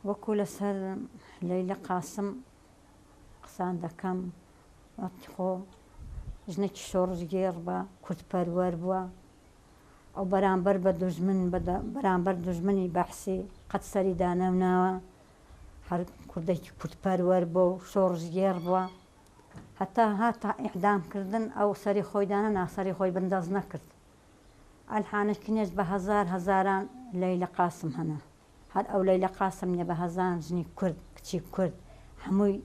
وەکو لەسەر لەیلە قاسم قسان دەکەم وەقتی خۆ ژنێکی شۆڕژگێڕ بە کورتپەروەر بووە ئەو بەرامبەر بە دوژمن بەرامبەر دوژمنی بەحسی قەت سەری دانەوناوە هەر کوردێکی کورتپەروەر بووە و شۆڕژگێڕ بووە هەتا هاتە ئیعدامکردن ئەو سەری خۆی دانا ناسەری خۆی بەندەز نەکرد ئەلحانەکەنێش بە هەزاران لەیلە قاسم هەنا هەر ئەو لەیلە قاسم نیە بە هەزاران ژنی کورد کچی کورد هەمووی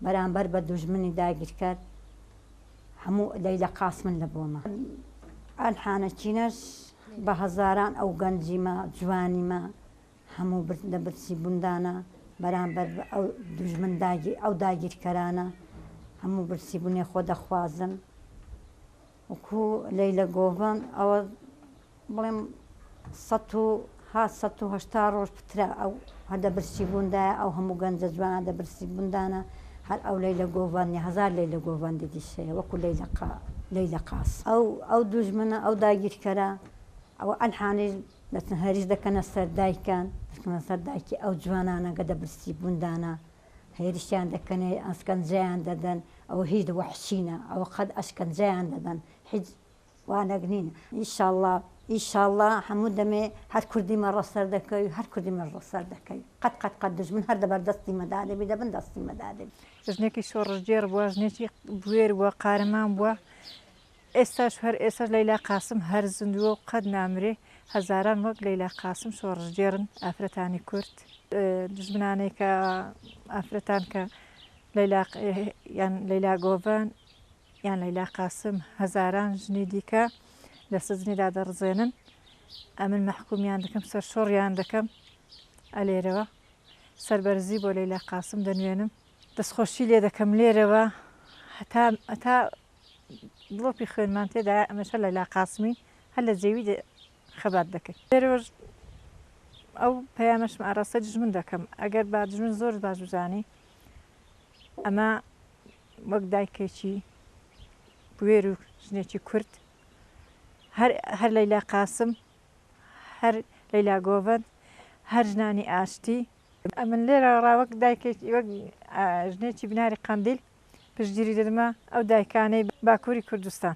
بەرامبەر بە دوژمنی داگیرکرد هەموو لەیلە قاسمن لە بۆمە ئەلحانەکینەش بە هەزاران ئەو گەنجیمە جوانیمە هەموو لە برسی بوندانە بەرامبەر ئەو دوژمن ئەو داگیرکەرانە هەموو برسی بوونێ خۆ دەخوازن وەکو لەیلە گۆڤان ئەوە بڵێم 180 ڕۆژ پترا ئەو هەردە برسی بووندایە ئەو هەموو گەنجە جوانە دە برسی بووندانە هەر ئەو لەیلە گۆڤانی هەزار لەیلە گۆڤان دیدیشەیە وەکو لەیلە قاس ئەو دوژمنە ئەو داگیرکەرە ئەوە ئەلحانەی دەچن هەریش دەکەنە سەر دایکان دەکەنە سەر دایکی ئەو جوانانە گە دە برسی بووندانە هێرشیان دەکەنێ ئەسکەنجەیان دەدەن ئەوە هیچ وەحشینە ئەوە قەت ئەشکەنجەیان دەدەن هیچ وانەگنینە ئیشاڵڵا هەموو دەمێ هەر کوردیمە ڕەسەر دەکەی و هەر کوردیمە ڕەسەر دەکەی قەت دژمن هەر دەبەر دەستی مەدادەبی دەبن دەستی مەدادەبی ژنێکی شۆڕژگێڕ بووە ژنێکی بوێر بووە قارەمان بووە ئێستاش هەر ئێستاش لەیلا قاسم هەر زیندووە و قەت نامرێ هەزاران وەک لەیلا قاسم شۆڕژگێڕن ئافرەتانی کورد دژمنانەی کە ئافرەتان کە یان لەیلا گۆڤان یان لەیلا قاسم هەزاران ژنی دیکە لە سزنیدا دەڕزێنن ئەمن مەحکومیان دەکەم سەر شۆڕیان دەکەم ئەلێرەوە سەربەرزی بۆ لەیلا قاسم دەنوێنم دەستخۆشی لێ دەکەم لێرەوە هەتا بڵۆپی خوێنمان تێدا ئەمەشە لەیلا قاسمی هەر لە جێوی خەبات دەکەین لێرەوەش ئەو پەیامەشم ئاراستە دژمن دەکەم ئەگەر با دژمن زۆر باش بزانی ئەمە وەک دایکێکی بوێر و ژنێکی کورد هەر لەیلا قاسم هەر لەیلا گۆڤەند هەر ژنانی ئاشتی ئەمن لێرە ڕاوەک دایکێکی وەک ژنێکی بناری قەندیل پشتگیری دەدەمە ئەو دایکانەی باکووری کوردستان